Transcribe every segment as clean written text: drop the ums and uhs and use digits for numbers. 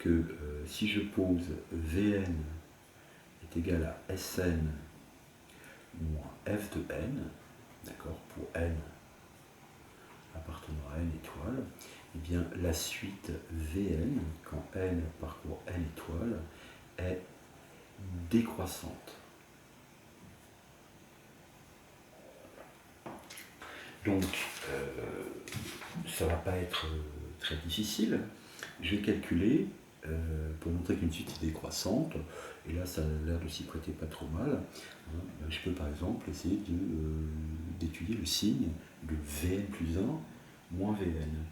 que si je pose Vn est égal à Sn moins f de n, d'accord, pour n appartenant à n étoiles, eh bien la suite Vn, quand n parcourt n étoiles, est décroissante. Donc, ça ne va pas être très difficile. Je vais calculer, pour montrer qu'une suite est décroissante, et là ça a l'air de s'y prêter pas trop mal, hein, je peux par exemple essayer d'étudier le signe de Vn plus 1 moins Vn.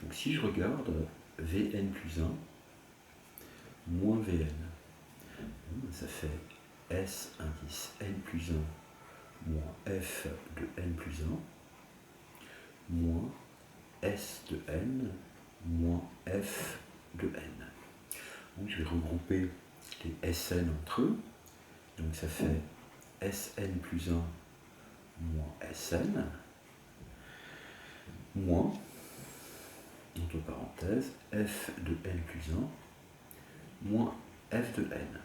Donc si je regarde Vn plus 1 moins Vn, ça fait S indice n plus 1 moins f de n plus 1 moins S de n moins f de n. Donc je vais regrouper les Sn entre eux. Donc ça fait Sn plus 1 moins Sn moins, entre parenthèses, f de n plus 1 moins f de n.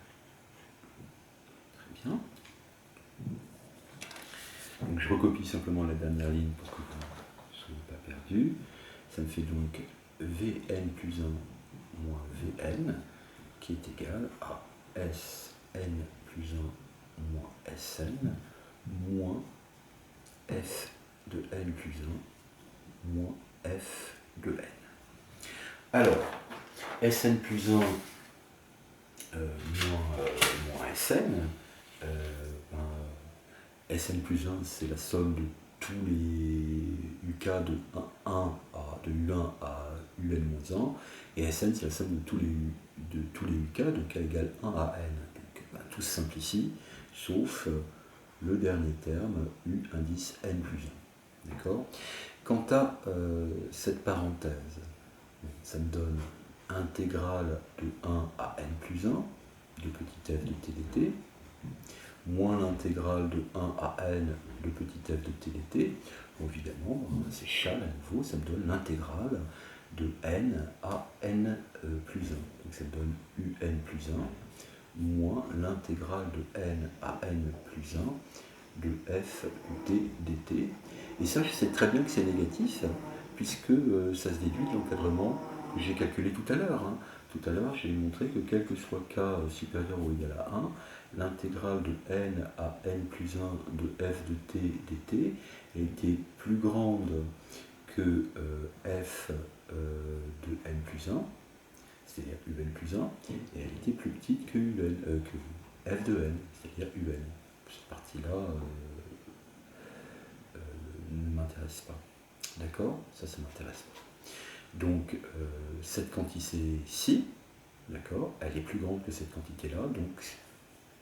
Très bien. Donc je recopie simplement la dernière ligne pour que vous ne soyez pas perdu. Ça me fait donc Vn plus 1 moins Vn qui est égal à Sn plus 1 moins Sn moins f de n plus 1 moins f de n. Alors, Sn plus 1 moins Sn, Sn plus 1 c'est la somme de tous les UK de U1 à UN-1, et Sn c'est la somme de tous les UK de K égale 1 à N. Donc tout se simplifie, sauf le dernier terme, U indice N plus 1. D'accord ? Quant à cette parenthèse, ça me donne intégrale de 1 à N plus 1 de petit f de t dt, moins l'intégrale de 1 à n de petit f de t dt. Bon, évidemment, c'est chal à nouveau, ça me donne l'intégrale de n à n plus 1. Donc ça me donne un plus 1 moins l'intégrale de n à n plus 1 de f de t dt. Et ça, je sais très bien que c'est négatif, puisque ça se déduit de l'encadrement que j'ai calculé tout à l'heure. Tout à l'heure, j'ai montré que quel que soit k supérieur ou égal à 1, l'intégrale de n à n plus 1 de f de t dt était plus grande que f de n plus 1, c'est-à-dire un plus 1, et elle était plus petite que f de n, c'est-à-dire un. Cette partie-là ne m'intéresse pas. D'accord ? Ça m'intéresse pas. Donc, cette quantité-ci, d'accord, elle est plus grande que cette quantité-là, donc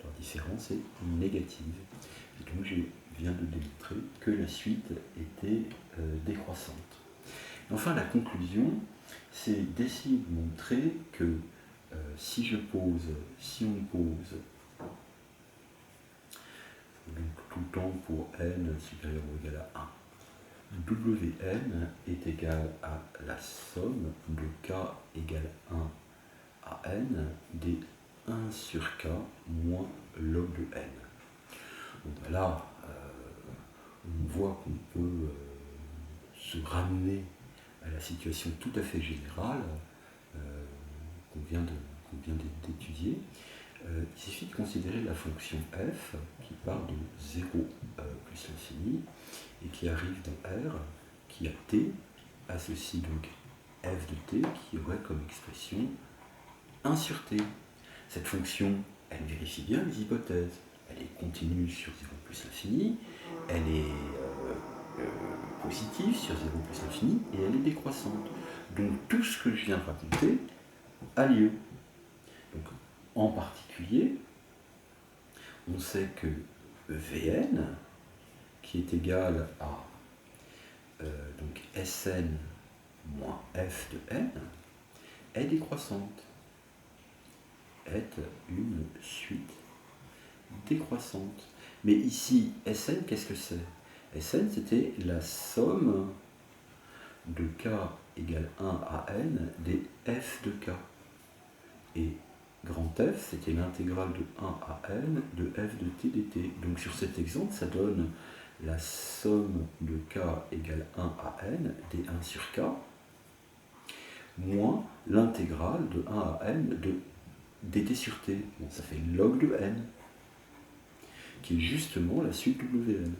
leur différence est négative. Et donc, je viens de démontrer que la suite était décroissante. Enfin, la conclusion, c'est d'essayer de montrer que si on pose donc tout le temps pour n supérieur ou égal à 1, Wn est égal à la somme de k égale 1 à n des 1 sur k moins log de n. Donc là, on voit qu'on peut se ramener à la situation tout à fait générale qu'on vient d'étudier. Il suffit de considérer la fonction f qui part de 0 plus l'infini et qui arrive dans R, qui a t, associe donc f de t, qui aurait comme expression 1 sur t. Cette fonction, elle vérifie bien les hypothèses. Elle est continue sur 0 plus l'infini, elle est positive sur 0 plus l'infini, et elle est décroissante. Donc tout ce que je viens de raconter a lieu. Donc, en particulier, on sait que Vn, qui est égal à donc Sn moins f de n, est décroissante, est une suite décroissante. Mais ici, Sn, qu'est-ce que c'est ? Sn, c'était la somme de k égale 1 à n des f de k. Et grand F, c'était l'intégrale de 1 à n de f de t dt. Donc sur cet exemple, ça donne la somme de k égale 1 à n d1 sur k, moins l'intégrale de 1 à n de dt sur t. Bon, ça fait log de n, qui est justement la suite Wn.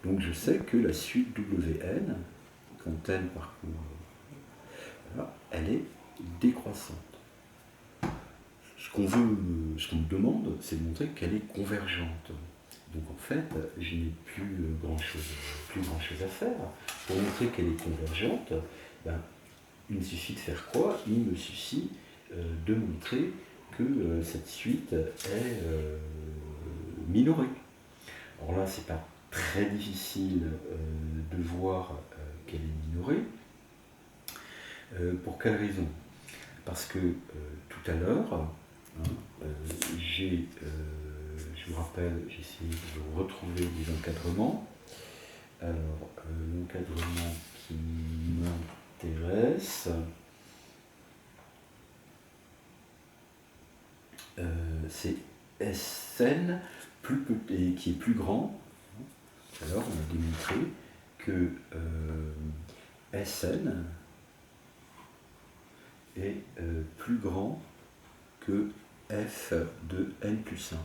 Donc je sais que la suite Wn, quand n parcourt, voilà, elle est décroissante. Ce qu'on me demande, c'est de montrer qu'elle est convergente. Donc en fait, je n'ai plus grand chose à faire. Pour montrer qu'elle est convergente, ben, il me suffit de faire quoi? Il me suffit de montrer que cette suite est minorée. Alors là, c'est pas très difficile de voir qu'elle est minorée. Pour quelle raison? Parce que tout à l'heure, je vous rappelle, j'ai essayé de retrouver les encadrements. Alors, l'encadrement qui m'intéresse, c'est Sn plus petit, qui est plus grand. Alors, on a démontré que Sn est plus grand que f de n plus 1.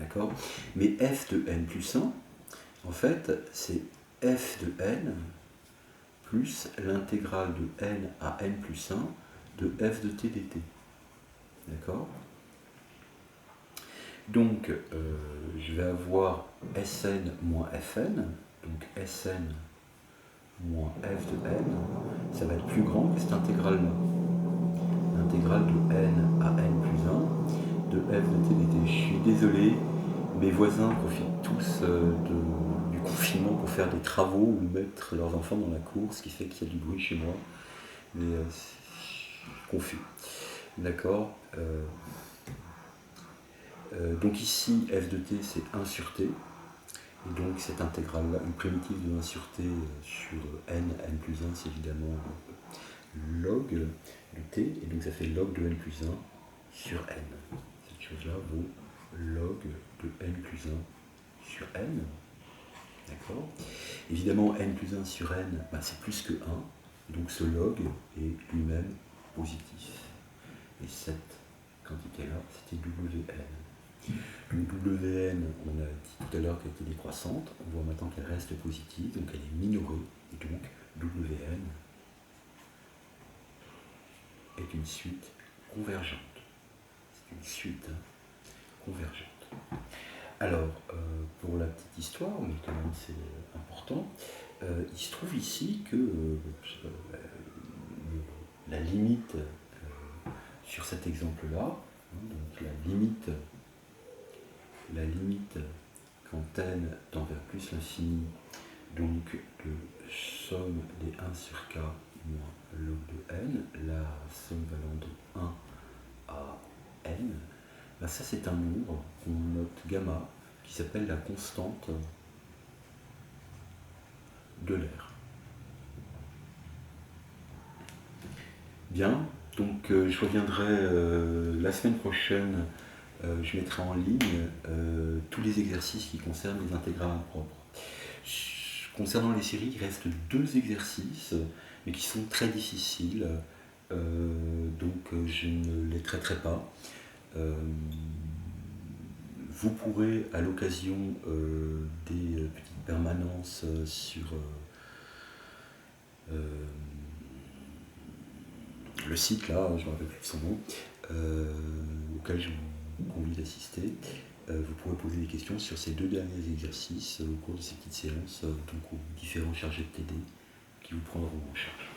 D'accord? Mais f de n plus 1, en fait, c'est f de n plus l'intégrale de n à n plus 1 de f de t dt. D'accord? Donc, je vais avoir Sn moins Fn, donc Sn moins f de n, ça va être plus grand que cette intégrale-là. L'intégrale de n à n plus 1 de f de t dt. Je suis désolé, mes voisins profitent tous du confinement pour faire des travaux ou mettre leurs enfants dans la cour, ce qui fait qu'il y a du bruit chez moi. Mais confus. D'accord. Donc ici, f de t, c'est 1 sur t. Et donc cette intégrale-là, une primitive de 1 sur t sur n plus 1, c'est évidemment log de t. Et donc ça fait log de n plus 1 sur n. Cette chose-là vaut log de n plus 1 sur n. D'accord. Évidemment, n plus 1 sur n, ben, c'est plus que 1. Donc ce log est lui-même positif. Et cette quantité-là, c'était Wn. Donc Wn, on a dit tout à l'heure qu'elle était décroissante. On voit maintenant qu'elle reste positive, donc elle est minorée. Et donc Wn est une suite convergente. C'est une suite convergente. Alors, pour la petite histoire, mais quand même c'est important, il se trouve ici que la limite sur cet exemple-là, donc la limite quand n tend vers plus l'infini, donc de somme des 1 sur k moins log de n, la somme valant de 1 à n, ben ça c'est un nombre qu'on note gamma, qui s'appelle la constante de l'air. Bien, donc je reviendrai la semaine prochaine, je mettrai en ligne tous les exercices qui concernent les intégrales impropres. Concernant les séries, il reste 2 exercices, mais qui sont très difficiles, donc je ne les traiterai pas. Vous pourrez, à l'occasion des petites permanences sur le site, là, je ne me rappelle plus de son nom, auquel je vous convie d'assister, vous pourrez poser des questions sur ces 2 derniers exercices au cours de ces petites séances, donc aux différents chargés de TD qui vous prendront en charge.